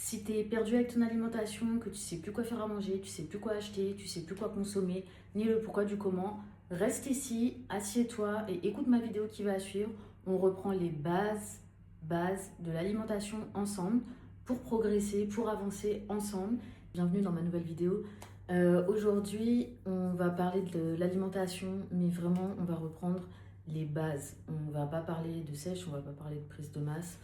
Si tu es perdu avec ton alimentation, que tu sais plus quoi faire à manger, tu sais plus quoi acheter, tu sais plus quoi consommer, ni le pourquoi du comment, reste ici, assieds-toi et écoute ma vidéo qui va suivre. On reprend les bases de l'alimentation ensemble pour progresser, pour avancer ensemble. Bienvenue dans ma nouvelle vidéo. Aujourd'hui, on va parler de l'alimentation, mais vraiment, on va reprendre les bases. On va pas parler de sèche, on va pas parler de prise de masse,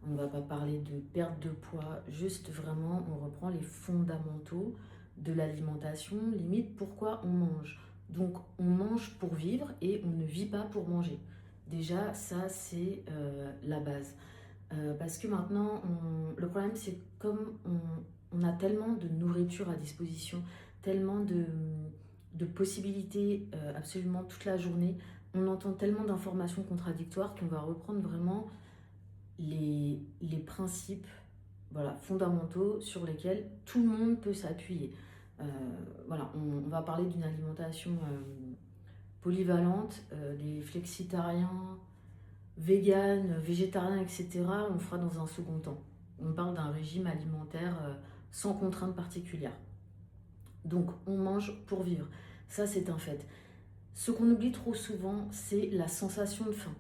on va pas parler de perte de poids. Juste vraiment, on reprend les fondamentaux de l'alimentation, limite pourquoi on mange. Donc, on mange pour vivre et on ne vit pas pour manger. Déjà, ça, c'est la base. Parce que maintenant, le problème, c'est que comme on a tellement de nourriture à disposition, tellement de possibilités absolument toute la journée, on entend tellement d'informations contradictoires qu'on va reprendre vraiment les principes, voilà, fondamentaux sur lesquels tout le monde peut s'appuyer. Euh, voilà, on va parler d'une alimentation polyvalente, les flexitariens, vegan, végétarien, etc., on fera dans un second temps. On parle d'un régime alimentaire sans contrainte particulière. Donc, on mange pour vivre. Ça, c'est un fait. Ce qu'on oublie trop souvent, c'est la sensation de faim.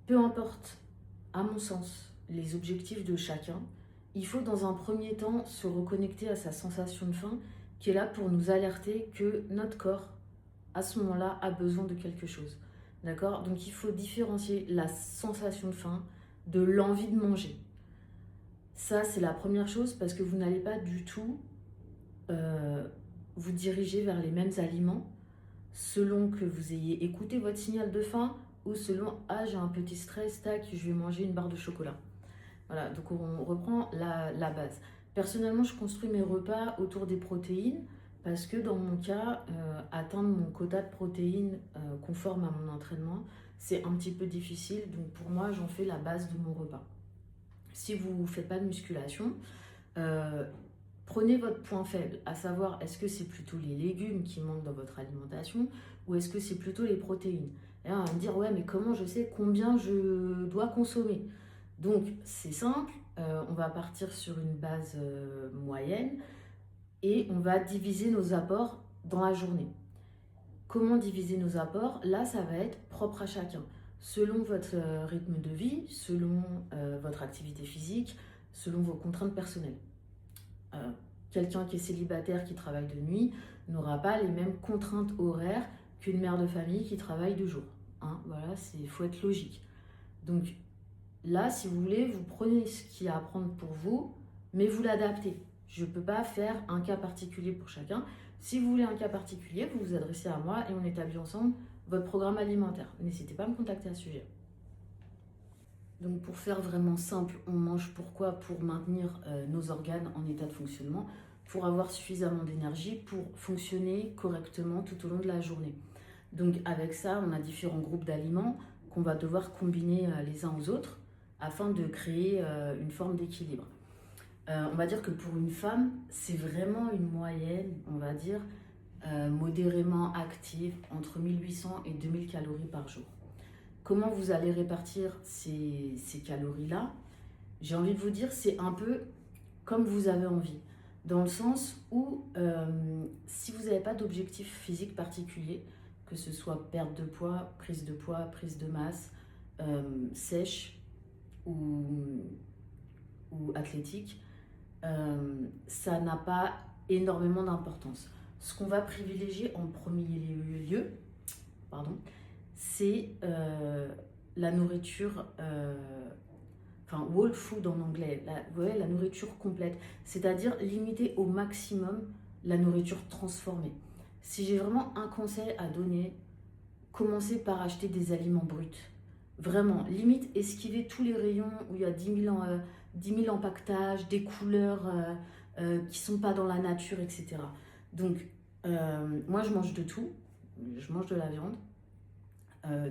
Peu importe, à mon sens, les objectifs de chacun, il faut dans un premier temps se reconnecter à sa sensation de faim qui est là pour nous alerter que notre corps, à ce moment-là, a besoin de quelque chose. D'accord? Donc il faut différencier la sensation de faim de l'envie de manger. Ça, c'est la première chose parce que vous n'allez pas du tout euh, vous diriger vers les mêmes aliments selon que vous ayez écouté votre signal de faim ou selon ah j'ai un petit stress, tac, je vais manger une barre de chocolat. Voilà, donc on reprend la base. Personnellement, je construis mes repas autour des protéines parce que dans mon cas, atteindre mon quota de protéines conforme à mon entraînement, c'est un petit peu difficile. Donc pour moi, j'en fais la base de mon repas. Si vous ne faites pas de musculation, euh, prenez votre point faible, à savoir est-ce que c'est plutôt les légumes qui manquent dans votre alimentation ou est-ce que c'est plutôt les protéines. Et là, on va me dire ouais mais comment je sais combien je dois consommer. Donc c'est simple, on va partir sur une base moyenne et on va diviser nos apports dans la journée. Comment diviser nos apports? Là, ça va être propre à chacun. Selon votre rythme de vie, selon votre activité physique, selon vos contraintes personnelles. Euh, Quelqu'un qui est célibataire, qui travaille de nuit, n'aura pas les mêmes contraintes horaires qu'une mère de famille qui travaille de jour. Hein, voilà, il faut être logique. Donc là, si vous voulez, vous prenez ce qu'il y a à prendre pour vous, mais vous l'adaptez. Je ne peux pas faire un cas particulier pour chacun. Si vous voulez un cas particulier, vous vous adressez à moi et on établit ensemble votre programme alimentaire. N'hésitez pas à me contacter à ce sujet. Donc pour faire vraiment simple, on mange pourquoi? Pour maintenir nos organes en état de fonctionnement, pour avoir suffisamment d'énergie, pour fonctionner correctement tout au long de la journée. Donc avec ça, on a différents groupes d'aliments qu'on va devoir combiner les uns aux autres afin de créer une forme d'équilibre. On va dire que pour une femme, c'est vraiment une moyenne, on va dire, modérément active, entre 1800 et 2000 calories par jour. Comment vous allez répartir ces calories-là? J'ai envie de vous dire, c'est un peu comme vous avez envie. Dans le sens où, si vous n'avez pas d'objectif physique particulier, que ce soit perte de poids, prise de masse, sèche ou athlétique, ça n'a pas énormément d'importance. Ce qu'on va privilégier en premier lieu, pardon, c'est la nourriture, enfin whole food en anglais, la nourriture complète, c'est-à-dire limiter au maximum la nourriture transformée. Si j'ai vraiment un conseil à donner, commencez par acheter des aliments bruts. Vraiment, limite esquiver tous les rayons où il y a 10 000 empaquetages, des couleurs qui sont pas dans la nature, etc. Donc, moi je mange de tout, je mange de la viande,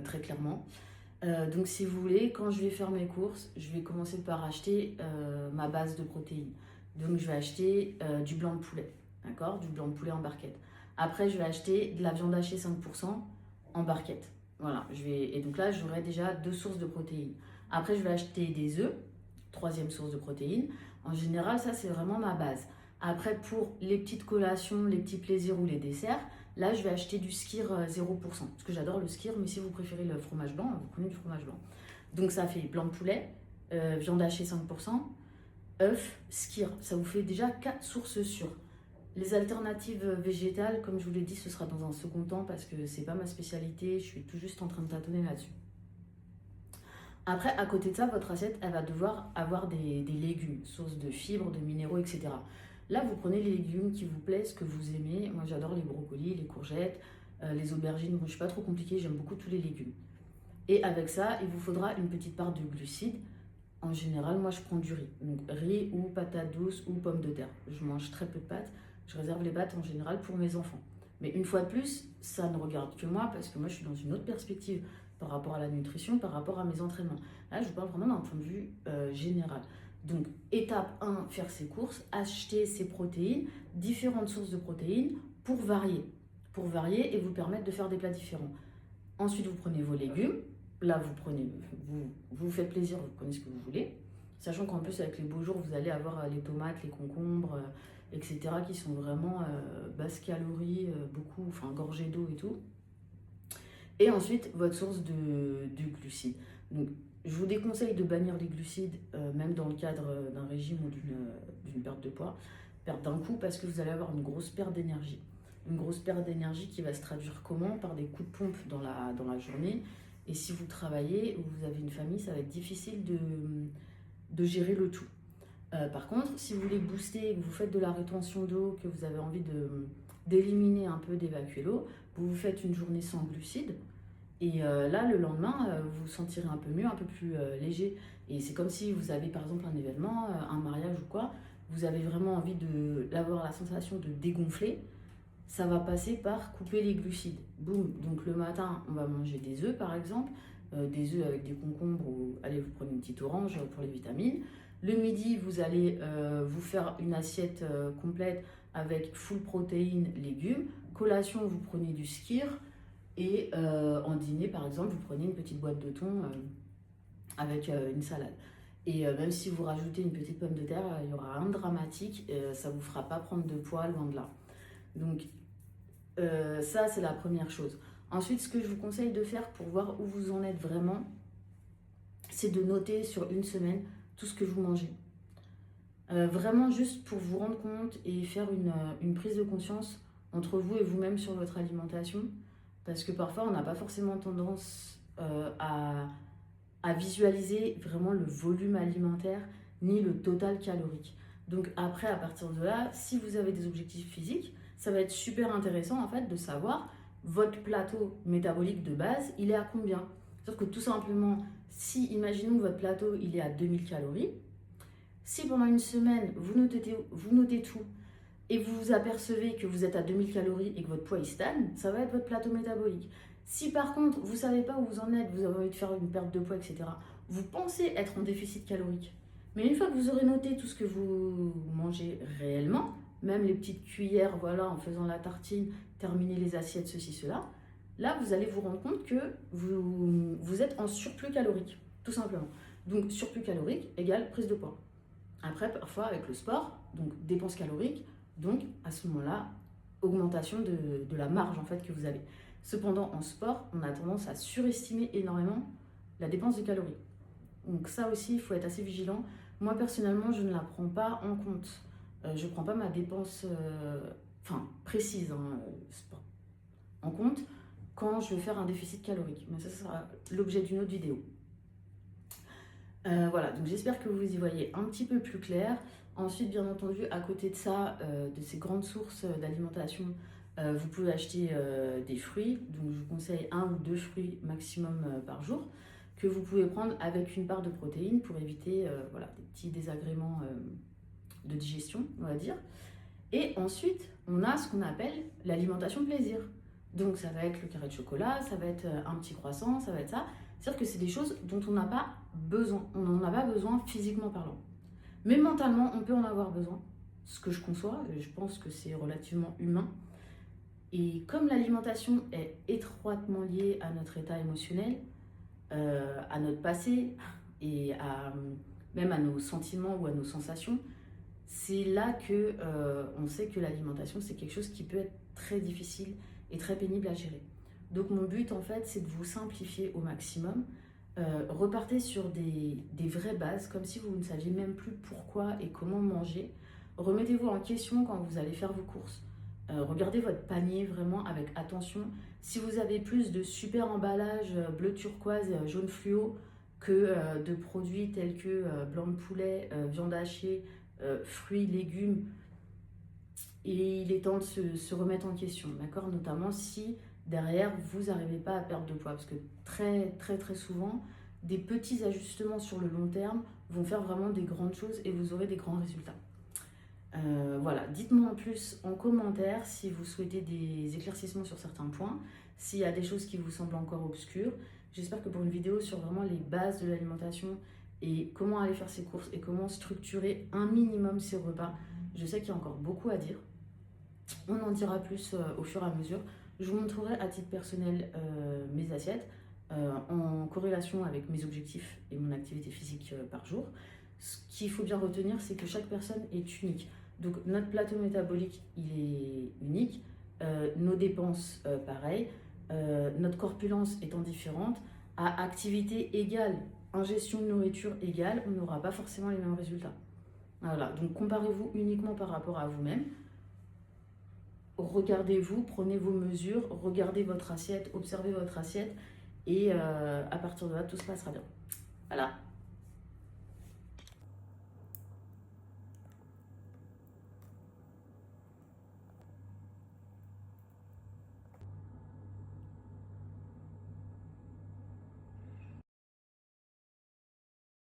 très clairement. Donc si vous voulez, quand je vais faire mes courses, je vais commencer par acheter ma base de protéines. Donc je vais acheter du blanc de poulet, d'accord? Du blanc de poulet en barquette. Après, je vais acheter de la viande hachée 5% en barquette. Voilà, et donc là, j'aurai déjà deux sources de protéines. Après, je vais acheter des œufs, troisième source de protéines. En général, ça, c'est vraiment ma base. Après, pour les petites collations, les petits plaisirs ou les desserts, là, je vais acheter du skyr 0%. Parce que j'adore le skyr, mais si vous préférez le fromage blanc, vous prenez du fromage blanc. Donc, ça fait blanc de poulet, viande hachée 5%, œufs, skyr. Ça vous fait déjà 4 sources sûres. Les alternatives végétales, comme je vous l'ai dit, ce sera dans un second temps parce que c'est pas ma spécialité, je suis tout juste en train de tâtonner là-dessus. Après, à côté de ça, votre assiette, elle va devoir avoir des légumes, sources de fibres, de minéraux, etc. Là, vous prenez les légumes qui vous plaisent, que vous aimez. Moi, j'adore les brocolis, les courgettes, les aubergines. Bon, je ne suis pas trop compliquée, j'aime beaucoup tous les légumes. Et avec ça, il vous faudra une petite part de glucides. En général, moi, je prends du riz. Donc, riz ou patates douces ou pommes de terre. Je mange très peu de pâtes. Je réserve les pâtes en général pour mes enfants. Mais une fois de plus, ça ne regarde que moi parce que moi, je suis dans une autre perspective par rapport à la nutrition, par rapport à mes entraînements. Là, je vous parle vraiment d'un point de vue général. Donc, étape 1, faire ses courses, acheter ses protéines, différentes sources de protéines pour varier. Pour varier et vous permettre de faire des plats différents. Ensuite, vous prenez vos légumes. Là, vous faites plaisir, vous prenez ce que vous voulez. Sachant qu'en plus, avec les beaux jours, vous allez avoir les tomates, les concombres, etc., qui sont vraiment basse calories, beaucoup, enfin gorgées d'eau et tout. Et ensuite, votre source de glucides. Donc, je vous déconseille de bannir les glucides, même dans le cadre d'un régime ou d'une perte de poids, perte d'un coup, parce que vous allez avoir une grosse perte d'énergie. Une grosse perte d'énergie qui va se traduire comment? Par des coups de pompe dans la journée. Et si vous travaillez ou vous avez une famille, ça va être difficile de gérer le tout. Par contre, si vous voulez booster, que vous faites de la rétention d'eau, que vous avez envie d'éliminer un peu, d'évacuer l'eau, vous vous faites une journée sans glucides. Et là, le lendemain, vous vous sentirez un peu mieux, un peu plus léger. Et c'est comme si vous avez par exemple un événement, un mariage ou quoi, vous avez vraiment envie d'avoir la sensation de dégonfler. Ça va passer par couper les glucides. Boum. Donc le matin, on va manger des œufs par exemple, des œufs avec des concombres ou allez, vous prenez une petite orange pour les vitamines. Le midi, vous allez vous faire une assiette complète avec full protéines, légumes. Collation, vous prenez du skyr. Et en dîner, par exemple, vous prenez une petite boîte de thon avec une salade. Et même si vous rajoutez une petite pomme de terre, il n'y aura rien de dramatique. Ça ne vous fera pas prendre de poids, loin de là. Donc ça, c'est la première chose. Ensuite, ce que je vous conseille de faire pour voir où vous en êtes vraiment, c'est de noter sur une semaine tout ce que vous mangez. Vraiment juste pour vous rendre compte et faire une prise de conscience entre vous et vous-même sur votre alimentation. Parce que parfois, on n'a pas forcément tendance à visualiser vraiment le volume alimentaire ni le total calorique. Donc après, à partir de là, si vous avez des objectifs physiques, ça va être super intéressant en fait de savoir votre plateau métabolique de base, il est à combien. Sauf que tout simplement, si imaginons que votre plateau il est à 2000 calories, si pendant une semaine vous notez tout et vous vous apercevez que vous êtes à 2000 calories et que votre poids il stagne, ça va être votre plateau métabolique. Si par contre vous ne savez pas où vous en êtes, vous avez envie de faire une perte de poids, etc., vous pensez être en déficit calorique. Mais une fois que vous aurez noté tout ce que vous mangez réellement, même les petites cuillères, voilà, en faisant la tartine, terminer les assiettes, ceci, cela, là vous allez vous rendre compte que vous êtes en surplus calorique, tout simplement. Donc surplus calorique égale prise de poids. Après, parfois avec le sport, donc dépenses caloriques, donc à ce moment-là, augmentation de la marge en fait que vous avez. Cependant, en sport, on a tendance à surestimer énormément la dépense de calories. Donc ça aussi, il faut être assez vigilant. Moi, personnellement, je ne la prends pas en compte. Je ne prends pas ma dépense précise en compte quand je veux faire un déficit calorique. Mais ça sera l'objet d'une autre vidéo. Voilà, donc j'espère que vous y voyez un petit peu plus clair. Ensuite, bien entendu, à côté de ça, de ces grandes sources d'alimentation, vous pouvez acheter des fruits. Donc je vous conseille 1 ou 2 fruits maximum par jour que vous pouvez prendre avec une part de protéines pour éviter voilà, des petits désagréments de digestion, on va dire. Et ensuite, on a ce qu'on appelle l'alimentation plaisir. Donc ça va être le carré de chocolat, ça va être un petit croissant, ça va être ça. C'est-à-dire que c'est des choses dont on n'a pas besoin. On n'en a pas besoin physiquement parlant. Mais mentalement, on peut en avoir besoin. Ce que je conçois, et je pense que c'est relativement humain. Et comme l'alimentation est étroitement liée à notre état émotionnel, à notre passé et même à nos sentiments ou à nos sensations, C'est là que on sait que l'alimentation, c'est quelque chose qui peut être très difficile et très pénible à gérer. Donc mon but, en fait, c'est de vous simplifier au maximum. Repartez sur des vraies bases, comme si vous ne saviez même plus pourquoi et comment manger. Remettez-vous en question quand vous allez faire vos courses. Regardez votre panier vraiment avec attention. Si vous avez plus de super emballages bleu turquoise, jaune fluo, que de produits tels que blanc de poulet, viande hachée, fruits, légumes, et il est temps de se remettre en question, d'accord? Notamment si derrière vous n'arrivez pas à perdre de poids, parce que très souvent, des petits ajustements sur le long terme vont faire vraiment des grandes choses et vous aurez des grands résultats. Voilà, dites-moi en plus en commentaire si vous souhaitez des éclaircissements sur certains points, s'il y a des choses qui vous semblent encore obscures. J'espère que pour une vidéo sur vraiment les bases de l'alimentation et comment aller faire ses courses et comment structurer un minimum ses repas, je sais qu'il y a encore beaucoup à dire. On en dira plus au fur et à mesure. Je vous montrerai à titre personnel mes assiettes en corrélation avec mes objectifs et mon activité physique par jour. Ce qu'il faut bien retenir, c'est que chaque personne est unique. Donc notre plateau métabolique, il est unique. Nos dépenses, pareil. Notre corpulence étant différente, à activité égale, ingestion de nourriture égale, on n'aura pas forcément les mêmes résultats. Voilà, donc comparez-vous uniquement par rapport à vous-même. Regardez-vous, prenez vos mesures, regardez votre assiette, observez votre assiette et à partir de là, tout se passera bien. Voilà.